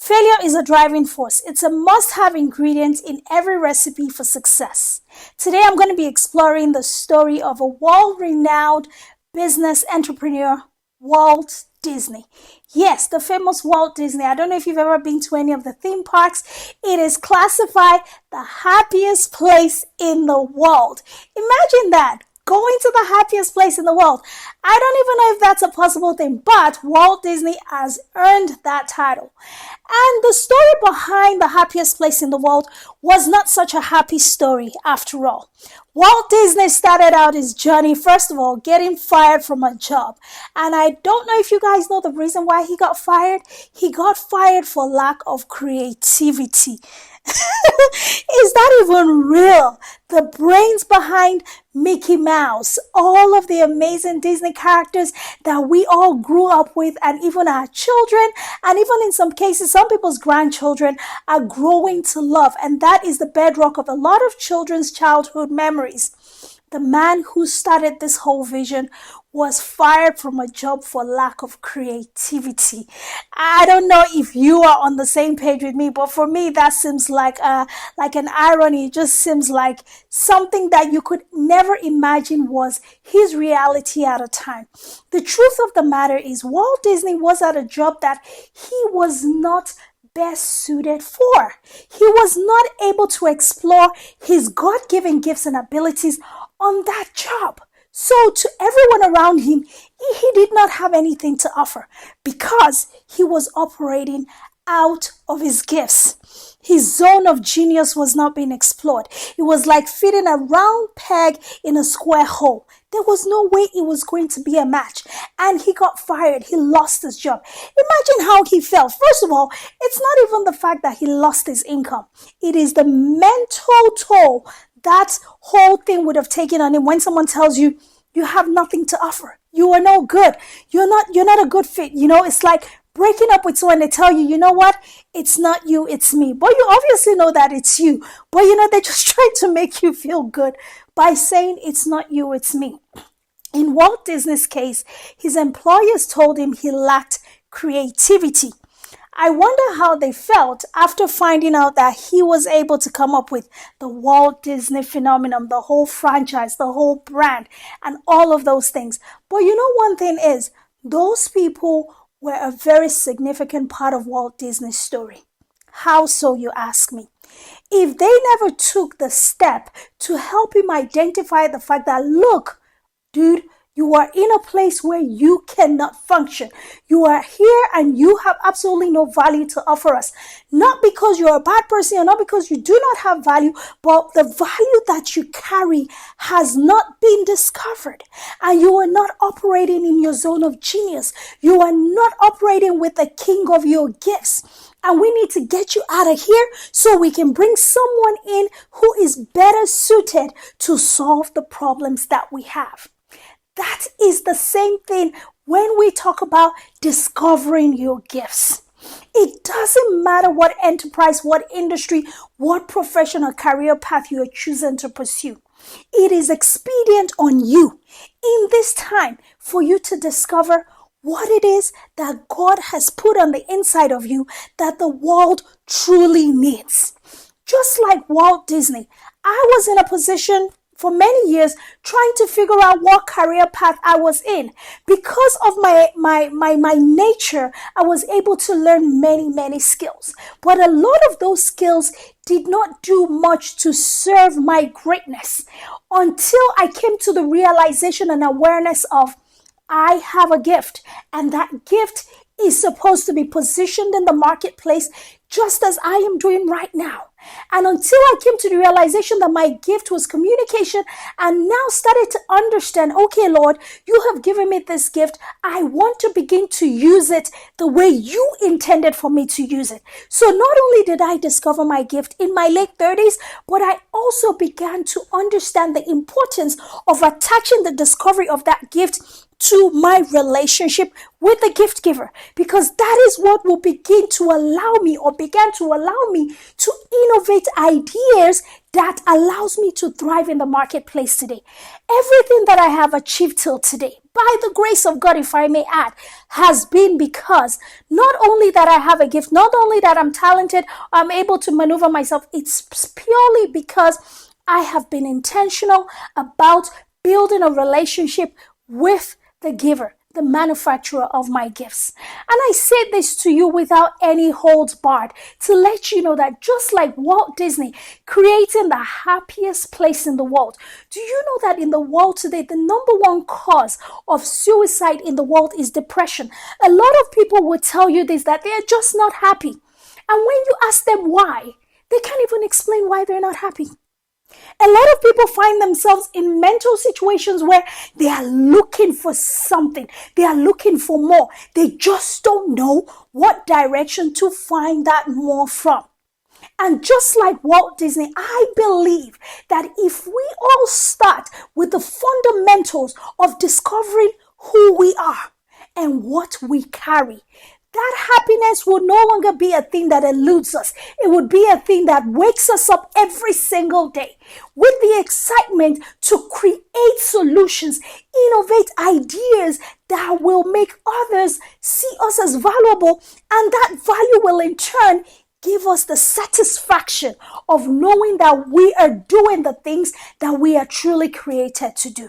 Failure is a driving force. It's a must-have ingredient in every recipe for success. Today, I'm going to be exploring the story of a world-renowned business entrepreneur, Walt Disney. Yes, the famous Walt Disney. I don't know if you've ever been to any of the theme parks. It is classified the happiest place in the world. Imagine that. Going to the happiest place in the world. I don't even know if that's a possible thing, but Walt Disney has earned that title. And the story behind the happiest place in the world was not such a happy story after all. Walt Disney started out his journey, first of all, getting fired from a job. And I don't know if you guys know the reason why he got fired. He got fired for lack of creativity. Is that even real? The brains behind Mickey Mouse, all of the amazing Disney characters that we all grew up with, and even our children, and even in some cases, some people's grandchildren are growing to love. And that is the bedrock of a lot of children's childhood memories. The man who started this whole vision was fired from a job for lack of creativity. I don't know if you are on the same page with me, but for me, that seems like an irony. It just seems like something that you could never imagine was his reality at a time. The truth of the matter is, Walt Disney was at a job that he was not best suited for. He was not able to explore his God-given gifts and abilities on that job. So to everyone around him, he did not have anything to offer because he was operating out of his gifts. His zone of genius was not being explored. It was like fitting a round peg in a square hole. There was no way it was going to be a match. And he got fired. He lost his job. Imagine how he felt. First of all, it's not even the fact that he lost his income. It is the mental toll that whole thing would have taken on him when someone tells you, you have nothing to offer. You are no good. You're not a good fit. It's like breaking up with someone, they tell you, you know what? It's not you, it's me. But you obviously know that it's you. But they just try to make you feel good by saying it's not you, it's me. In Walt Disney's case, his employers told him he lacked creativity. I wonder how they felt after finding out that he was able to come up with the Walt Disney phenomenon, the whole franchise, the whole brand, and all of those things. But one thing is, those people were a very significant part of Walt Disney's story. How so, you ask me? If they never took the step to help him identify the fact that, look, dude, you are in a place where you cannot function. You are here and you have absolutely no value to offer us. Not because you're a bad person or not because you do not have value, but the value that you carry has not been discovered. And you are not operating in your zone of genius. You are not operating with the king of your gifts. And we need to get you out of here so we can bring someone in who is better suited to solve the problems that we have. That is the same thing when we talk about discovering your gifts. It doesn't matter what enterprise, what industry, what profession or career path you are choosing to pursue. It is expedient on you in this time for you to discover what it is that God has put on the inside of you that the world truly needs. Just like Walt Disney, I was in a position for many years trying to figure out what career path I was in. Because of my nature, I was able to learn many skills. But a lot of those skills did not do much to serve my greatness until I came to the realization and awareness of I have a gift, and that gift is supposed to be positioned in the marketplace just as I am doing right now. And until I came to the realization that my gift was communication and now started to understand, okay, Lord, you have given me this gift. I want to begin to use it the way you intended for me to use it. So not only did I discover my gift in my late 30s, but I also began to understand the importance of attaching the discovery of that gift to my relationship with the gift giver, because that is what will begin to allow me, or began to allow me, to innovate ideas that allows me to thrive in the marketplace today. Everything that I have achieved till today, by the grace of God, if I may add, has been because not only that I have a gift, not only that I'm talented, I'm able to maneuver myself, it's purely because I have been intentional about building a relationship with the giver, the manufacturer of my gifts. And I say this to you without any holds barred, to let you know that just like Walt Disney creating the happiest place in the world, do you know that in the world today, the number one cause of suicide in the world is depression? A lot of people will tell you this, that they are just not happy. And when you ask them why, they can't even explain why they're not happy. A lot of people find themselves in mental situations where they are looking for something. They are looking for more. They just don't know what direction to find that more from. And just like Walt Disney, I believe that if we all start with the fundamentals of discovering who we are and what we carry, that happiness will no longer be a thing that eludes us. It would be a thing that wakes us up every single day with the excitement to create solutions, innovate ideas that will make others see us as valuable, and that value will in turn give us the satisfaction of knowing that we are doing the things that we are truly created to do.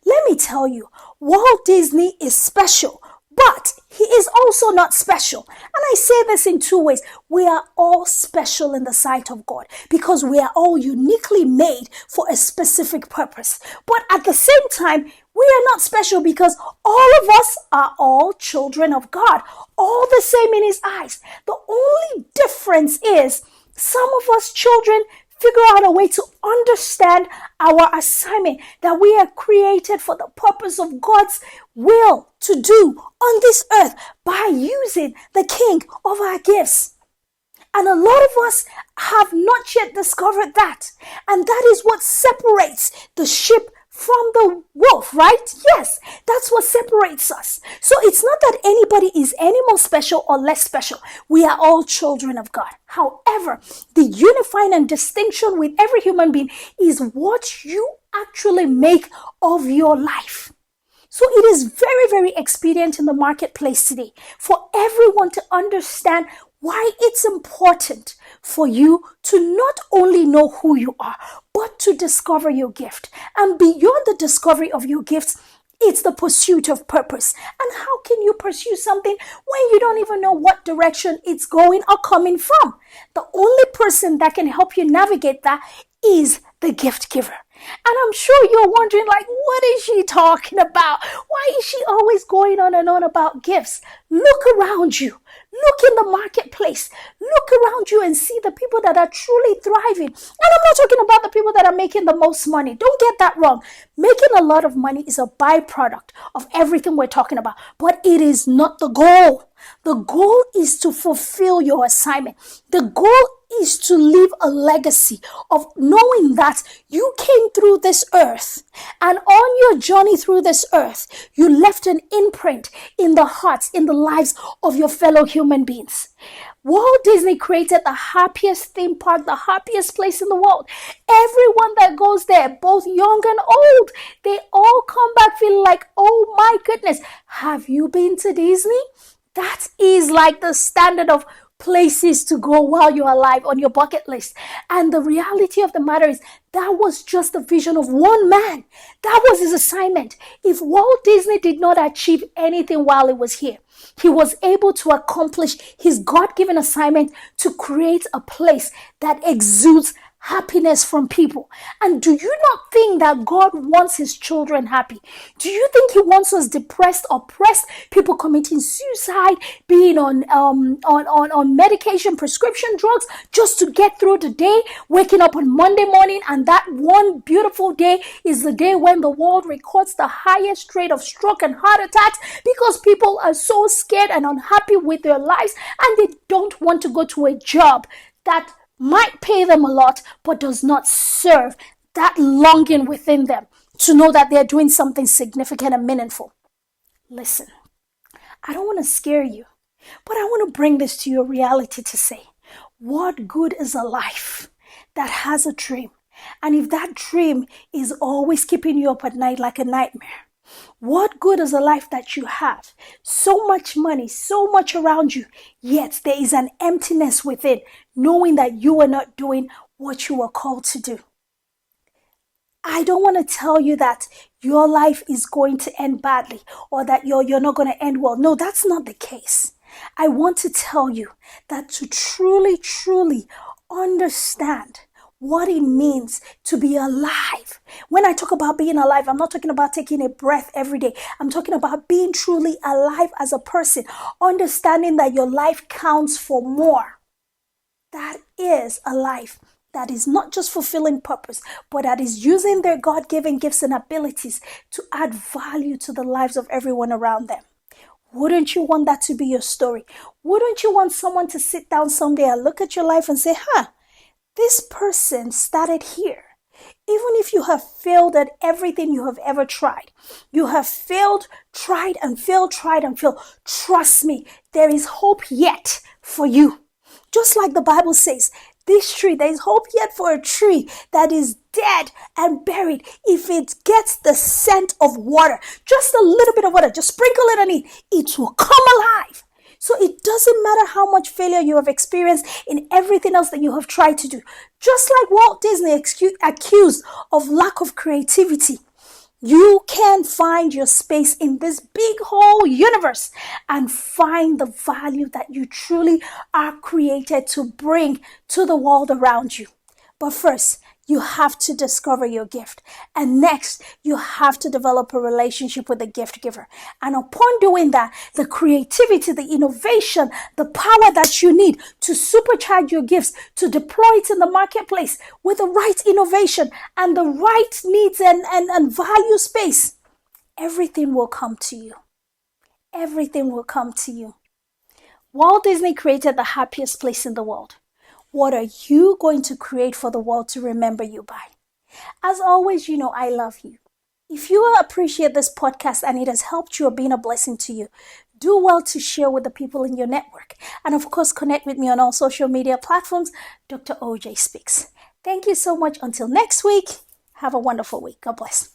Let me tell you, Walt Disney is special, but he is also not special. And I say this in two ways. We are all special in the sight of God because we are all uniquely made for a specific purpose. But at the same time, we are not special because all of us are all children of God, all the same in his eyes. The only difference is some of us children figure out a way to understand our assignment, that we are created for the purpose of God's will to do on this earth by using the King of our gifts. And a lot of us have not yet discovered that. And that is what separates the sheep from the wolf, right? Yes, that's what separates us. So it's not that anybody is any more special or less special. We are all children of God. However, the unifying and distinction with every human being is what you actually make of your life. So it is very, very expedient in the marketplace today for everyone to understand why it's important for you to not only know who you are, but to discover your gift. And beyond the discovery of your gifts, it's the pursuit of purpose. And how can you pursue something when you don't even know what direction it's going or coming from? The only person that can help you navigate that is the gift giver. And I'm sure you're wondering, like, what is she talking about? Why is she always going on and on about gifts? Look around you. Look in the marketplace. Look around you and see the people that are truly thriving. And I'm not talking about the people that are making the most money. Don't get that wrong. Making a lot of money is a byproduct of everything we're talking about, but it is not the goal. The goal is to fulfill your assignment. The goal is to leave a legacy of knowing that you came through this earth, and on your journey through this earth, you left an imprint in the hearts, in the lives of your fellow human beings. Walt Disney created the happiest theme park, the happiest place in the world. Everyone that goes there, both young and old, they all come back feeling like, oh my goodness, have you been to Disney? That is like the standard of places to go while you're alive on your bucket list. And the reality of the matter is that was just the vision of one man. That was his assignment. If Walt Disney did not achieve anything while he was here, he was able to accomplish his God-given assignment to create a place that exudes happiness from people. And do you not think that God wants his children happy? Do you think he wants us depressed, oppressed, people committing suicide, being on medication, prescription drugs, just to get through the day, waking up on Monday morning, and that one beautiful day is the day when the world records the highest rate of stroke and heart attacks because people are so scared and unhappy with their lives, and they don't want to go to a job that might pay them a lot, but does not serve that longing within them to know that they're doing something significant and meaningful. Listen, I don't want to scare you, but I want to bring this to your reality to say, what good is a life that has a dream? And if that dream is always keeping you up at night like a nightmare, what good is a life that you have? So much money, so much around you, yet there is an emptiness within, knowing that you are not doing what you are called to do. I don't want to tell you that your life is going to end badly or that you're not going to end well. No, that's not the case. I want to tell you that to truly, truly understand what it means to be alive. When I talk about being alive, I'm not talking about taking a breath every day. I'm talking about being truly alive as a person, understanding that your life counts for more. That is a life that is not just fulfilling purpose, but that is using their God-given gifts and abilities to add value to the lives of everyone around them. Wouldn't you want that to be your story? Wouldn't you want someone to sit down someday and look at your life and say, this person started here. Even if you have failed at everything you have ever tried, you have failed, tried and failed, trust me, there is hope yet for you. Just like the Bible says, this tree, there is hope yet for a tree that is dead and buried. If it gets the scent of water, just a little bit of water, just sprinkle it on it, it will come alive. So it doesn't matter how much failure you have experienced in everything else that you have tried to do. Just like Walt Disney accused of lack of creativity, you can find your space in this big whole universe and find the value that you truly are created to bring to the world around you. But first, you have to discover your gift. And next, you have to develop a relationship with the gift giver. And upon doing that, the creativity, the innovation, the power that you need to supercharge your gifts, to deploy it in the marketplace with the right innovation and the right needs and value space, everything will come to you. Everything will come to you. Walt Disney created the happiest place in the world. What are you going to create for the world to remember you by? As always, you know I love you. If you appreciate this podcast and it has helped you or been a blessing to you, do well to share with the people in your network. And of course, connect with me on all social media platforms, Dr. OJ Speaks. Thank you so much. Until next week, have a wonderful week. God bless.